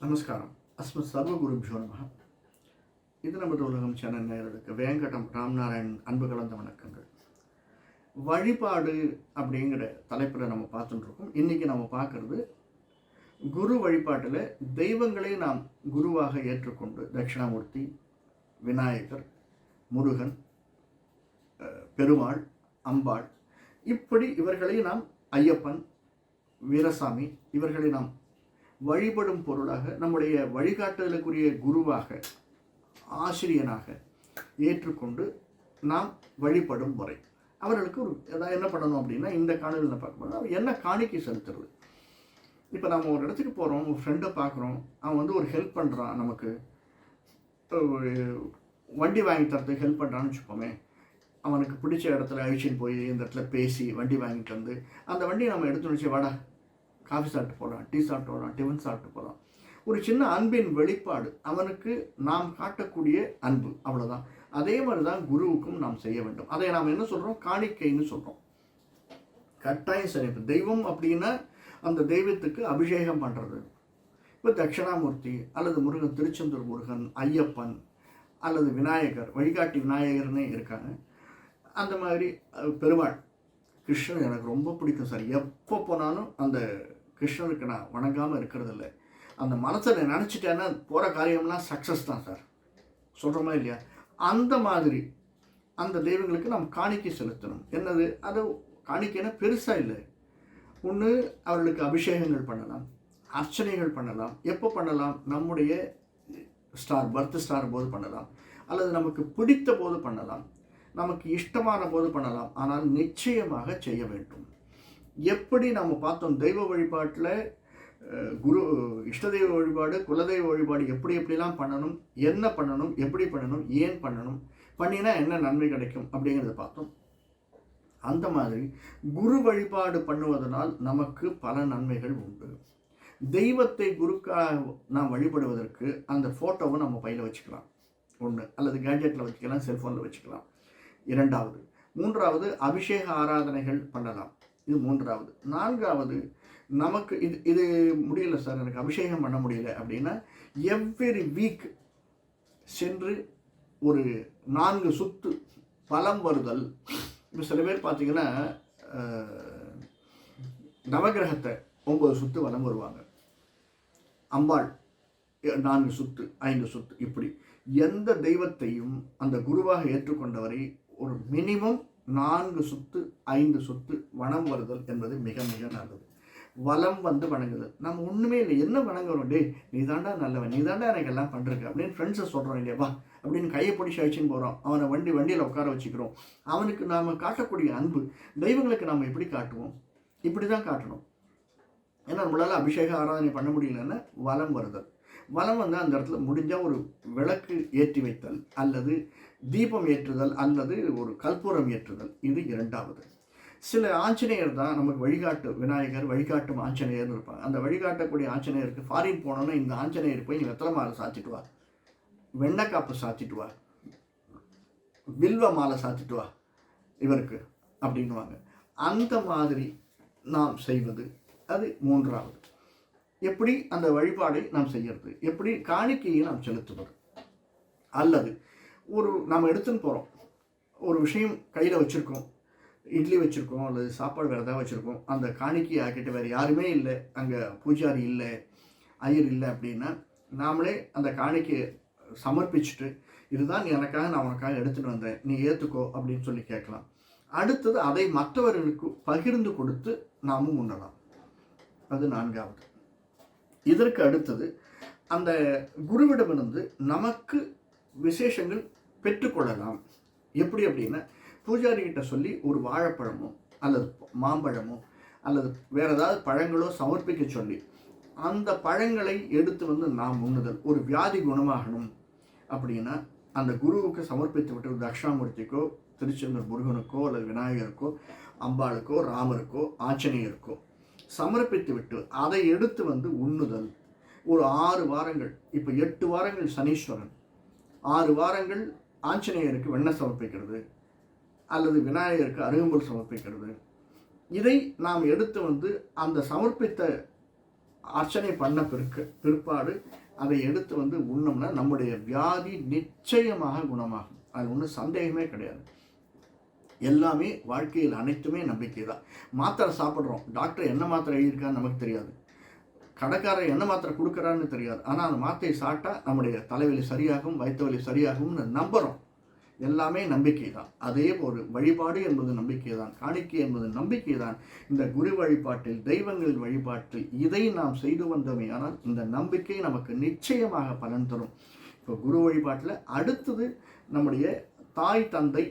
நமஸ்காரம். அஸ்மத் சர்வகுருபியோ நமः. இது நமது உலகம் சேனல் நேயர்களுக்கு வேங்கடம் ராம்நாராயண் அன்பு கலந்த வணக்கங்கள். வழிபாடு அப்படிங்கிற தலைப்பில் நம்ம பார்த்துட்டுருக்கோம். இன்றைக்கி நம்ம பார்க்குறது குரு வழிபாட்டில் தெய்வங்களை நாம் குருவாக ஏற்றுக்கொண்டு தட்சிணாமூர்த்தி, விநாயகர், முருகன், பெருமாள், அம்பாள், இப்படி இவர்களை நாம் ஐயப்பன், வீரசாமி, இவர்களை நாம் வழிபடும் பொருளாக நம்முடைய வழிகாட்டுதலுக்குரிய குருவாக ஆசிரியனாக ஏற்றுக்கொண்டு நாம் வழிபடும் முறை. அவர்களுக்கு ஒரு ஏதாவது என்ன பண்ணணும் அப்படின்னா, இந்த காணொலியில் பார்க்கும்போது அவர் என்ன காணிக்கை செலுத்துறது. இப்போ நம்ம ஒரு இடத்துக்கு போகிறோம், ஒரு ஃப்ரெண்டை பார்க்குறோம், அவன் ஒரு ஹெல்ப் பண்ணுறான், நமக்கு ஒரு வண்டி வாங்கி தரத்துக்கு ஹெல்ப் பண்ணுறான்னு வச்சுப்போமே. அவனுக்கு பிடிச்ச இடத்துல அழிச்சின்னு போய் இந்த இடத்துல பேசி வண்டி வாங்கி தந்து அந்த வண்டியை நம்ம எடுத்து வச்சு வாடா காஃபி சாப்பிட்டு போகலாம், டீ சாப்பிட்டு போகலாம், டிஃபன் சாப்பிட்டு போகலாம். ஒரு சின்ன அன்பின் வெளிப்பாடு, அவனுக்கு நாம் காட்டக்கூடிய அன்பு, அவ்வளோதான். அதே மாதிரி தான் குருவுக்கும் நாம் செய்ய வேண்டும். அதை நாம் என்ன சொல்கிறோம், காணிக்கைன்னு சொல்கிறோம். கட்டாயம் சரி. இப்போ தெய்வம் அப்படின்னா அந்த தெய்வத்துக்கு அபிஷேகம் பண்ணுறது. இப்போ தட்சிணாமூர்த்தி அல்லது முருகன், திருச்செந்தூர் முருகன், ஐயப்பன் அல்லது விநாயகர், வழிகாட்டி விநாயகர்னே இருக்காங்க. அந்த மாதிரி பெருமாள், கிருஷ்ணன் எனக்கு ரொம்ப பிடிக்கும் சார். எப்போ போனாலும் அந்த கிருஷ்ணனுக்கு நான் வணங்காமல் இருக்கிறதில்ல. அந்த மனசில் நினச்சிட்டேன்னா போகிற காரியம்லாம் சக்ஸஸ் தான் சார், சொல்கிறோமா இல்லையா? அந்த மாதிரி அந்த தெய்வங்களுக்கு நாம் காணிக்கை செலுத்தணும். என்னது அது காணிக்கைன்னா பெருசாக இல்லை. ஒன்று அவர்களுக்கு அபிஷேகங்கள் பண்ணலாம், அர்ச்சனைகள் பண்ணலாம். எப்போ பண்ணலாம்? நம்முடைய பர்த் ஸ்டார் போது பண்ணலாம், அல்லது நமக்கு பிடித்த போது பண்ணலாம், நமக்கு இஷ்டமான போது பண்ணலாம். ஆனால் நிச்சயமாக செய்ய வேண்டும். எப்படி நம்ம பார்த்தோம், தெய்வ வழிபாட்டில் குரு இஷ்ட தெய்வ வழிபாடு, குலதெய்வ வழிபாடு எப்படி எப்படிலாம் பண்ணணும், என்ன பண்ணணும், எப்படி பண்ணணும், ஏன் பண்ணணும், பண்ணினா என்ன நன்மை கிடைக்கும் அப்படிங்கிறத பார்த்தோம். அந்த மாதிரி குரு வழிபாடு பண்ணுவதனால் நமக்கு பல நன்மைகள் உண்டு. தெய்வத்தை குருக்காக நாம் வழிபடுவதற்கு அந்த ஃபோட்டோவை நம்ம பையில் வச்சுக்கலாம், ஒன்று, அல்லது கேட்ஜெட்டில் வச்சுக்கலாம், செல்ஃபோனில் வச்சுக்கலாம். இரண்டாவது. மூன்றாவது, அபிஷேக ஆராதனைகள் பண்ணலாம். இது மூன்றாவது. நான்காவது, நமக்கு இது முடியல சார், எனக்கு அபிஷேகம் பண்ண முடியல அப்படின்னா எவ்ரி வீக் சென்று ஒரு 4 சுத்து பலம் வருதல். இப்போ சில பேர் பார்த்தீங்கன்னா நவகிரகத்தை 9 சுத்து வலம் வருவாங்க, அம்பாள் 4 சுத்து, 5 சுத்து, இப்படி எந்த தெய்வத்தையும் அந்த குருவாக ஏற்றுக்கொண்டவரை ஒரு மினிமம் 4 சுத்து 5 சுத்து வனம் வருதல் என்பது மிக மிக நல்லது. வலம் வந்து வணங்குதல். நம்ம ஒன்றுமே இல்லை, என்ன வணங்குறோம், டே நீ தாண்டா நல்லவன், நீ தாண்டா எனக்கு எல்லாம் பண்ணுறக்கு அப்படின்னு ஃப்ரெண்ட்ஸை சொல்கிறோம் இல்லையா, வா அப்படின்னு கையை பிடிச்சி அழிச்சின்னு போகிறோம், அவனை வண்டியில் உட்கார வச்சுக்கிறோம். அவனுக்கு நாம் காட்டக்கூடிய அன்பு தெய்வங்களுக்கு நாம் எப்படி காட்டுவோம்? இப்படி தான் காட்டணும். ஏன்னா நம்மளால் அபிஷேக ஆராதனை பண்ண முடியலன்னா வலம் வருதல். வலம் வந்து அந்த இடத்துல முடிஞ்சால் ஒரு விளக்கு ஏற்றி வைத்தல், அல்லது தீபம் ஏற்றுதல், அல்லது ஒரு கற்பூரம் ஏற்றுதல். இது இரண்டாவது. சில ஆஞ்சநேயர் தான் நமக்கு வழிகாட்டு விநாயகர், வழிகாட்டும் ஆஞ்சநேயர்னு இருப்பாங்க. அந்த வழிகாட்டக்கூடிய ஆஞ்சநேயருக்கு ஃபாரின் போனோன்னா இந்த ஆஞ்சநேயர் போய் வெத்தலை மாலை சாத்திட்டு வா, வெண்டைக்காப்பு சாத்திட்டு வா, வில்வ மாலை சாத்திட்டு வா இவருக்கு அப்படின்வாங்க. அந்த மாதிரி நாம் செய்வது அது மூன்றாவது. எப்படி அந்த வழிபாடை நாம் செய்யறது, எப்படி காணிக்கையை நாம் செலுத்துவது. அல்லது நம்ம எடுத்துன்னு போகிறோம், ஒரு விஷயம் கையில் வச்சுருக்கோம், இட்லி வச்சுருக்கோம், அல்லது சாப்பாடு வேறு ஏதாவது வச்சுருக்கோம், அந்த காணிக்கையை ஆக்கிட்டு வேறு யாருமே இல்லை, அங்கே பூஜாரி இல்லை, ஐயர் இல்லை அப்படின்னா நாமளே அந்த காணிக்கையை சமர்ப்பிச்சுட்டு, இதுதான் எனக்காக நான் உனக்காக எடுத்துகிட்டு வந்தேன், நீ ஏற்றுக்கோ அப்படின்னு சொல்லி கேட்கலாம். அடுத்தது அதை மற்றவர்களுக்கு பகிர்ந்து கொடுத்து நாமும் உண்ணலாம். அது நான்காவது. இதற்கு அடுத்தது அந்த குருவிடமிருந்து நமக்கு விசேஷங்கள் பெற்றுக்கொள்ளலாம். எப்படி அப்படின்னா, பூஜாரிகிட்ட சொல்லி ஒரு வாழைப்பழமோ அல்லது மாம்பழமோ அல்லது வேறு ஏதாவது பழங்களோ சமர்ப்பிக்க சொல்லி அந்த பழங்களை எடுத்து வந்து நாம் உண்ணுதல். ஒரு வியாதி குணமாகணும் அப்படின்னா அந்த குருவுக்கு சமர்ப்பித்து விட்டு, தட்சிணாமூர்த்திக்கோ, திருச்செந்தூர் முருகனுக்கோ, அல்லது விநாயகருக்கோ, அம்பாளுக்கோ, ராமருக்கோ, ஆஞ்சநேயருக்கோ சமர்ப்பித்து விட்டு அதை எடுத்து வந்து உண்ணுதல். ஒரு 6 வாரங்கள், இப்போ 8 வாரங்கள் சனீஸ்வரன், 6 வாரங்கள் ஆஞ்சநேயருக்கு வெண்ணெய் சமர்ப்பிக்கிறது, அல்லது விநாயகருக்கு அருகம்புல் சமர்ப்பிக்கிறது. இதை நாம் எடுத்து வந்து அந்த சமர்ப்பித்த அர்ச்சனை பண்ண பிற்பாடு அதை எடுத்து வந்து உண்ணோம்னா நம்முடைய வியாதி நிச்சயமாக குணமாகும். அது ஒன்றும் சந்தேகமே கிடையாது. எல்லாமே வாழ்க்கையில் அனைத்துமே நம்பிக்கை தான். மாத்திரை சாப்பிட்றோம், டாக்டர் என்ன மாத்திரை எழுதியிருக்கான்னு நமக்கு தெரியாது, கடைக்காரர் என்ன மாத்திரை கொடுக்குறான்னு தெரியாது. ஆனால் அந்த மாத்திரையை சாப்பிட்டா நம்முடைய தலைவலி சரியாகும், வயிற்று வலி சரியாகும்னு நம்புகிறோம். எல்லாமே நம்பிக்கை தான். அதே ஒரு வழிபாடு என்பது நம்பிக்கை தான், காணிக்கை என்பது நம்பிக்கை தான். இந்த குரு வழிபாட்டில், தெய்வங்கள் வழிபாட்டில் இதை நாம் செய்து வந்தோமே ஆனால் இந்த நம்பிக்கை நமக்கு நிச்சயமாக பலன் தரும். இப்போ குரு வழிபாட்டில் அடுத்தது நம்முடைய தாய் தந்தை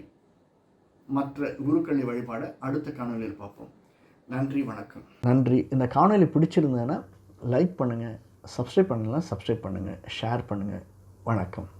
மற்ற குருக்களை வழிபாட அடுத்த காணொலியில் பார்ப்போம். நன்றி, வணக்கம். நன்றி. இந்த காணொலி பிடிச்சிருந்ததுன்னா லைக் பண்ணுங்கள், சப்ஸ்கிரைப் பண்ணலாம் சப்ஸ்கிரைப் பண்ணுங்கள், ஷேர் பண்ணுங்கள். வணக்கம்.